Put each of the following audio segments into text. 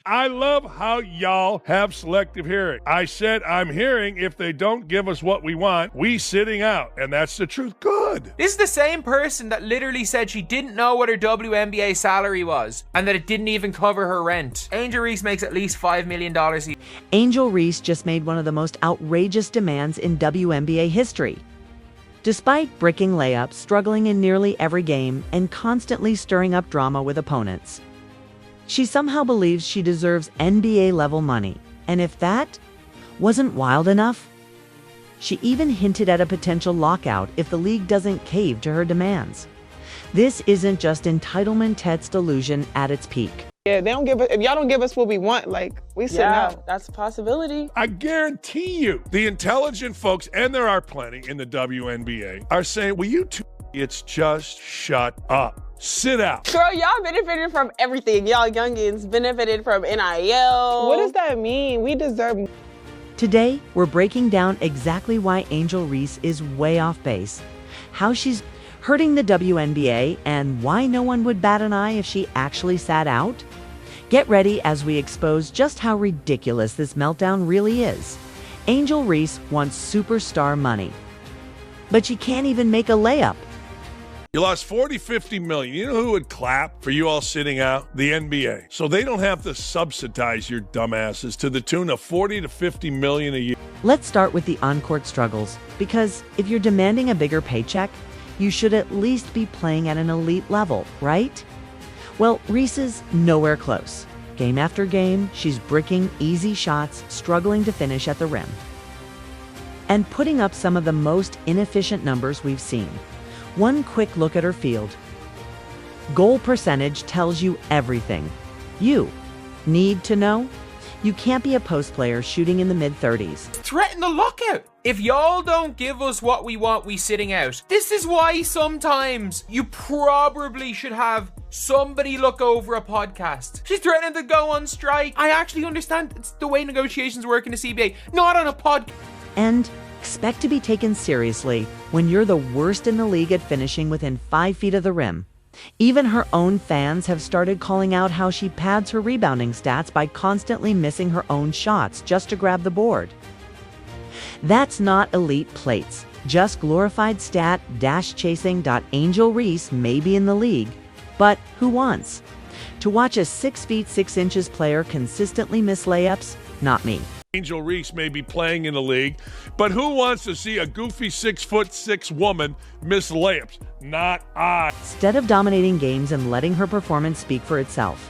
I love how y'all have selective hearing. I said I'm hearing if they don't give us what we want, we sitting out. And that's the truth. Good. This is the same person that literally said she didn't know what her WNBA salary was and that it didn't even cover her rent. Angel Reese makes at least $5 million a year. Angel Reese just made one of the most outrageous demands in WNBA history. Despite bricking layups, struggling in nearly every game, and constantly stirring up drama with opponents, she somehow believes she deserves NBA-level money. And if that wasn't wild enough, she even hinted at a potential lockout if the league doesn't cave to her demands. This isn't just entitlement Ted's delusion at its peak. Yeah, they don't give us, if y'all don't give us what we want, like, we sit out. That's a possibility. I guarantee you, the intelligent folks, and there are plenty in the WNBA, are saying, will you two idiots just shut up? Sit out. Girl, y'all benefited from everything. Y'all youngins benefited from NIL. What does that mean? We deserve. Today, we're breaking down exactly why Angel Reese is way off base, how she's hurting the WNBA, and why no one would bat an eye if she actually sat out. Get ready as we expose just how ridiculous this meltdown really is. Angel Reese wants superstar money, but she can't even make a layup. You lost 40, 50 million. You know who would clap for you all sitting out? The NBA. So they don't have to subsidize your dumbasses to the tune of 40 to 50 million a year. Let's start with the on-court struggles, because if you're demanding a bigger paycheck, you should at least be playing at an elite level, right? Well, Reese is nowhere close. Game after game, she's bricking easy shots, struggling to finish at the rim, and putting up some of the most inefficient numbers we've seen. One quick look at her field. Goal percentage tells you everything you need to know. You can't be a post player shooting in the mid-30s. Threaten the lockout. If y'all don't give us what we want, we sitting out. This is why sometimes you probably should have somebody look over a podcast. She's threatening to go on strike. I actually understand it's the way negotiations work in the CBA, not on a podcast. And expect to be taken seriously when you're the worst in the league at finishing within 5 feet of the rim. Even her own fans have started calling out how she pads her rebounding stats by constantly missing her own shots just to grab the board. That's not elite plates, just glorified stat dash chasing. Angel Reese may be in the league, but who wants to watch a 6 feet 6 inches player consistently miss layups? Not me. Angel Reese may be playing in the league, but who wants to see a goofy 6'6" woman miss layups? Not I. Instead of dominating games and letting her performance speak for itself,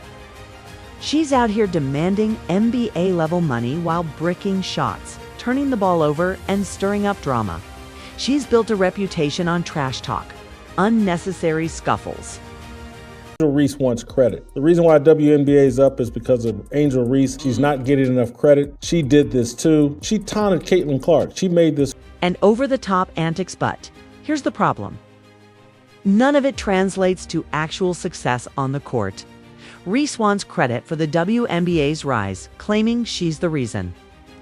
she's out here demanding NBA-level money while bricking shots, turning the ball over, and stirring up drama. She's built a reputation on trash talk, unnecessary scuffles. Angel Reese wants credit. The reason why WNBA is up is because of Angel Reese. She's not getting enough credit. She did this too. She taunted Caitlin Clark. She made this. And over-the-top antics, but here's the problem. None of it translates to actual success on the court. Reese wants credit for the WNBA's rise, claiming she's the reason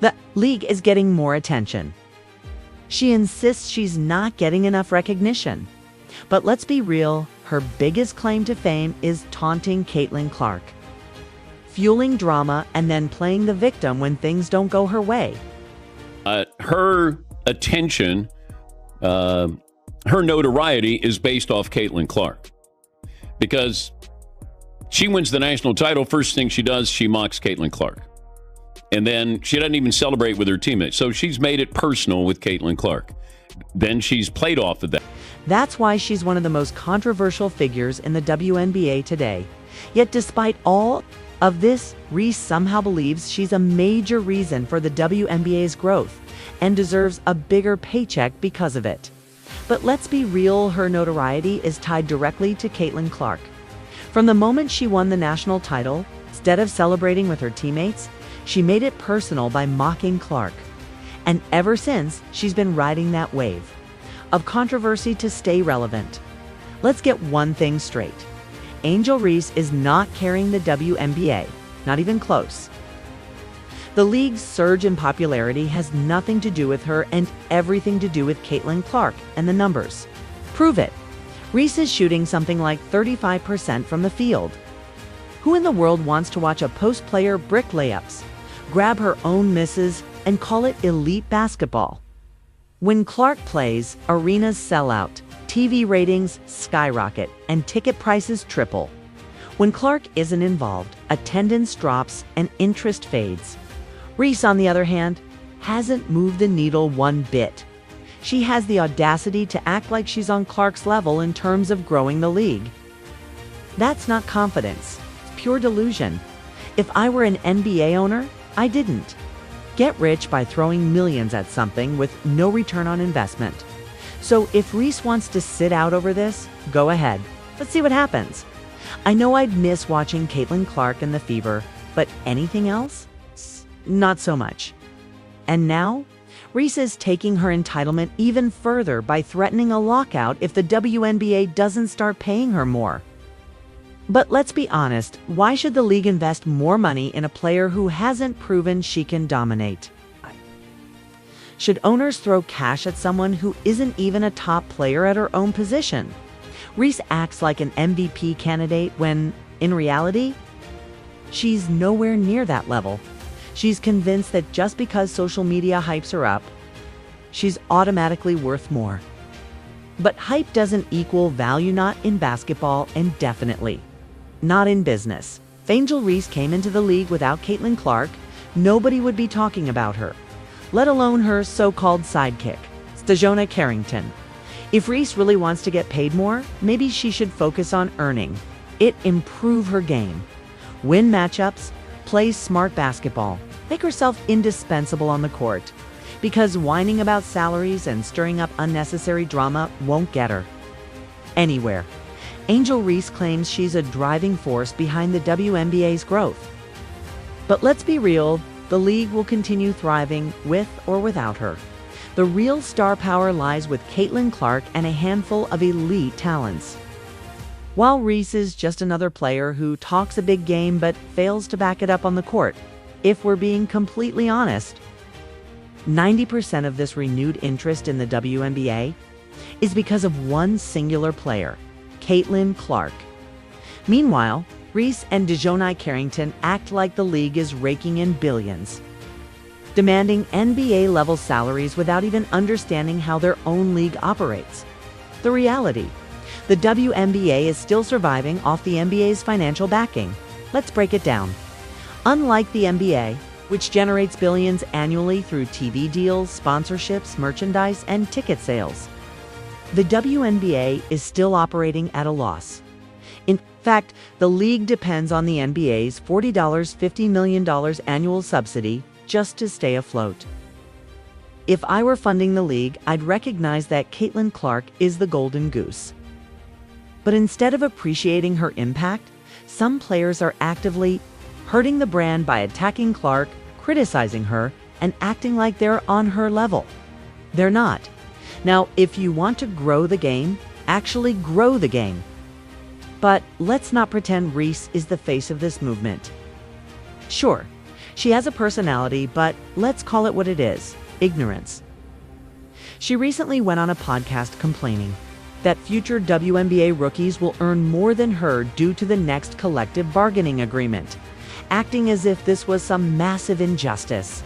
the league is getting more attention. She insists she's not getting enough recognition. But let's be real, her biggest claim to fame is taunting Caitlin Clark, fueling drama, and then playing the victim when things don't go her way. Her attention, her notoriety is based off Caitlin Clark. Because she wins the national title, first thing she does, she mocks Caitlin Clark. And then she doesn't even celebrate with her teammates. So she's made it personal with Caitlin Clark. Then she's played off of that. That's why she's one of the most controversial figures in the WNBA today. Yet despite all of this, Reese somehow believes she's a major reason for the WNBA's growth and deserves a bigger paycheck because of it. But let's be real, her notoriety is tied directly to Caitlin Clark. From the moment she won the national title, instead of celebrating with her teammates, she made it personal by mocking Clark. And ever since, she's been riding that wave of controversy to stay relevant. Let's get one thing straight. Angel Reese is not carrying the WNBA, not even close. The league's surge in popularity has nothing to do with her and everything to do with Caitlin Clark and the numbers. Prove it. Reese is shooting something like 35% from the field. Who in the world wants to watch a post player brick layups, grab her own misses, and call it elite basketball? When Clark plays, arenas sell out, TV ratings skyrocket, and ticket prices triple. When Clark isn't involved, attendance drops and interest fades. Reese, on the other hand, hasn't moved the needle one bit. She has the audacity to act like she's on Clark's level in terms of growing the league. That's not confidence. It's pure delusion. If I were an NBA owner, I didn't get rich by throwing millions at something with no return on investment. So if Reese wants to sit out over this, go ahead. Let's see what happens. I know I'd miss watching Caitlin Clark and the Fever, but anything else? Not so much. And now, Reese is taking her entitlement even further by threatening a lockout if the WNBA doesn't start paying her more. But let's be honest, why should the league invest more money in a player who hasn't proven she can dominate? Should owners throw cash at someone who isn't even a top player at her own position? Reese acts like an MVP candidate when, in reality, she's nowhere near that level. She's convinced that just because social media hypes her up, she's automatically worth more. But hype doesn't equal value, not in basketball, and definitely not in business. If Angel Reese came into the league without Caitlin Clark, nobody would be talking about her, let alone her so-called sidekick, Stajona Carrington. If Reese really wants to get paid more, maybe she should focus on earning it, improve her game, win matchups, play smart basketball, make herself indispensable on the court. Because whining about salaries and stirring up unnecessary drama won't get her anywhere. Angel Reese claims she's a driving force behind the WNBA's growth. But let's be real, the league will continue thriving with or without her. The real star power lies with Caitlin Clark and a handful of elite talents. While Reese is just another player who talks a big game but fails to back it up on the court, if we're being completely honest, 90% of this renewed interest in the WNBA is because of one singular player, Caitlin Clark. Meanwhile, Reese and Stajona Carrington act like the league is raking in billions, demanding NBA-level salaries without even understanding how their own league operates. The reality: the WNBA is still surviving off the NBA's financial backing. Let's break it down. Unlike the NBA, which generates billions annually through TV deals, sponsorships, merchandise, and ticket sales, the WNBA is still operating at a loss. In fact, the league depends on the NBA's $50 million annual subsidy just to stay afloat. If I were funding the league, I'd recognize that Caitlin Clark is the golden goose. But instead of appreciating her impact, some players are actively hurting the brand by attacking Clark, criticizing her, and acting like they're on her level. They're not. Now, if you want to grow the game, actually grow the game. But let's not pretend Reese is the face of this movement. Sure, she has a personality, but let's call it what it is: ignorance. She recently went on a podcast complaining that future WNBA rookies will earn more than her due to the next collective bargaining agreement, acting as if this was some massive injustice.